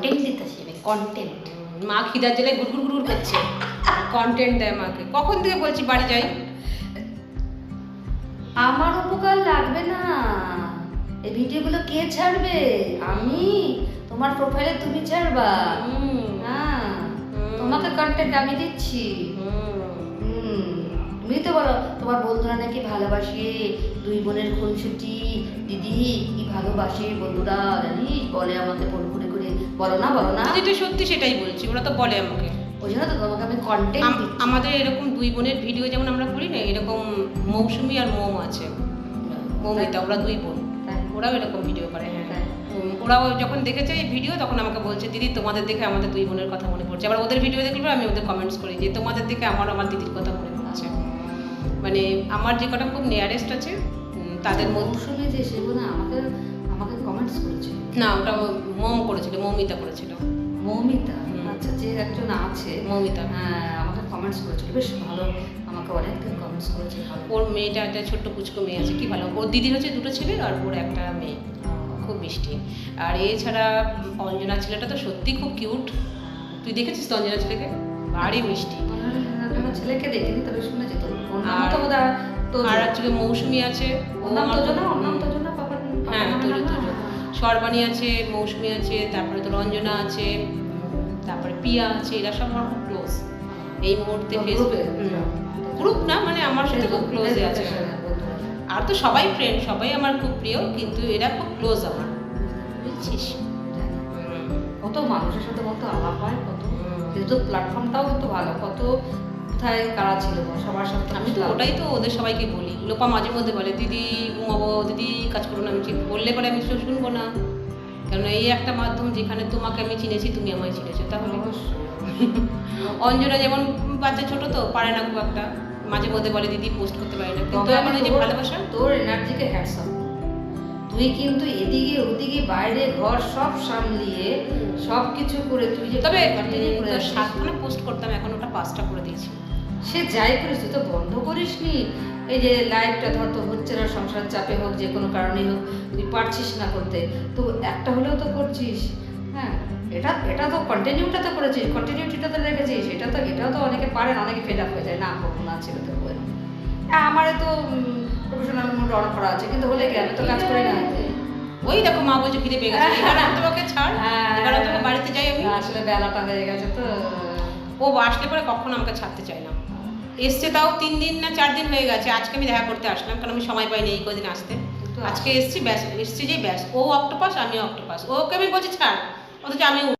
Content দিতেছি আমি, content. মা খিদার জেলায় গুড়গুড় গুড়গুড় করছে, কন্টেন্ট দেয় মাকে। কখন থেকে বলছি বাড়ি যাই? আমার উপকার লাগবে না, এই ভিডিওগুলো কে ছাড়বে? আমি, তোমার প্রোফাইলে তুমি ছাড়বা। হ্যাঁ, তোমাকে কন্টেন্ট আমি দিচ্ছি। তুমি তো বলো তোমার বন্ধুরা নাকি ভালোবাসে, দুই বোনের খুনসুটি, দিদি কি ভালোবাসে বন্ধুরা জানিস, বলে আমাকে ফোন করে করে। বলো না, বলো না। যেটা সত্যি সেটাই বলছি, ওরা তো বলে আমাকে। ওই জন্য তো তোমাকে আমি কন্টেন্ট দিচ্ছি। আমাদের এরকম দুই বোনের ভিডিও যেমন আমরা করি না, এরকম মৌসুমি আর মোম আছে, মৌমিতা, ওরা দুই বোন, ওরাও এরকম ভিডিও করে। হ্যাঁ, ওরাও যখন দেখেছে এই ভিডিও তখন আমাকে বলছে, দিদি তোমাদের দেখে আমাদের দুই বোনের কথা মনে পড়ছে। আবার ওদের ভিডিও দেখলে আমি ওদের কমেন্টস করি যে তোমাদের দেখে আমার দিদির কথা মনে পড়ছে। মানে আমার যে কটা খুব নিয়ারেস্ট আছে তাদের মধ্যে। মৌসুমি যে সে বোন আমাকে আমাকে কমেন্টস করেছে। না, ওটা মোম করেছিল, মৌমিতা করেছিল। মৌমিতা, আচ্ছা, যে একজন আছে মৌমিতা, হ্যাঁ, আমাকে কমেন্টস করেছিল, বেশ ভালো, আমাকে অনেক কমেন্টস করেছে। ওর মেয়েটা একটা ছোট্ট পুচকো মেয়ে আছে, কি ভালো। ওর দিদির হচ্ছে দুটো ছেলে আর ওর একটা মেয়ে, খুব মিষ্টি। আর এছাড়া অঞ্জনা ছেলেটা তো সত্যি খুব কিউট। তুই দেখেছিস তো অঞ্জনা ছেলেকে? ভারী মিষ্টি। আমার ছেলেকে দেখিনি, তবে শুনেছি তো। আর হচ্ছে মৌসুমি আছে, হ্যাঁ, সর্বাণী আছে, মৌসুমি আছে, তারপরে তোর অঞ্জনা আছে, তারপরে পিয়া আছে, এরা সব আমার খুব ক্লোজ এই মুহূর্তে। ফেসবুকে গ্রুপ না, মানে আমার সাথে খুব ক্লোজে আছে। আর তো সবাই ফ্রেন্ড, সবাই আমার খুব প্রিয়, কিন্তু এরা খুব ক্লোজ আমার, বুঝছিস? কত মানুষের সাথে কত আলাপ হয়, কত কিন্তু প্ল্যাটফর্মটাও কিন্তু ভালো, কত কোথায় কারা ছিল সবার সাথে। আমি তো ওটাই তো ওদের সবাইকে বলি। লোপা মাঝে মধ্যে বলে, দিদি ঘুমাবো, দিদি কাজ করুন। আমি বললে পরে আমি শুনবো না, কারণ এই একটা মাধ্যম যেখানে তোমাকে আমি চিনেছি, তুমি আমায় চিনেছো। তাহলে অঞ্জনা যেমন বাচ্চা ছোট তো পারে না খুব একটা, মাঝে মধ্যে বলে দিদি পোস্ট করতে পারি না, কিন্তু আমার যে ভালোবাসা, তোর এনার্জিকে হ্যাটস অফ। তুই কিন্তু এদিকে ওদিকে বাইরে ঘর সব সামলিয়ে সব কিছু করে তুই যে, তবে 7খানা পোস্ট করতাম, এখন ওটা 5টা করে দিয়েছি। সে যাই করিস, তুই তো বন্ধ করিসনি। এই যে লাইফটা ধর তো হচ্ছে না, সংসার চাপে হোক, যে কোনো কারণেই হোক, তুই পারছিস না করতে, তো একটা হলেও তো করছিস। হ্যাঁ, এটা তো কন্টিনিউটা তো করেছিস, কন্টিনিউটিটা তো রেখেছিস। এটাও তো অনেকে পারে না, অনেকে ফেড আপ হয়ে যায়, না করবো না, ছেড়ে দেবো। আমারে তো প্রফেশনাল মোড অন করা আছে, কিন্তু হলে কি, আমি তো কাজ করি না। ওই দেখো মা বলছে খিদে পেয়ে গেছে, এবার আমি তোমাকে ছাড়, এবার তোমাকে বাড়িতে যাই আমি। আসলে বেলাটা হয়ে গেছে তো। ও আসলে পরে কখনো আমাকে ছাড়তে চায় না। এসছে তাও 3 দিন না 4 দিন হয়ে গেছে, আজকে আমি দেখা করতে আসলাম, কারণ আমি সময় পাইনি এই কদিন আসতে। আজকে এসছি, ব্যাস এসছি, যে ব্যাস ও অক্টোপাস, আমিও অক্টোপাস। ওকে আমি বলছি ছাড়, অথচ আমি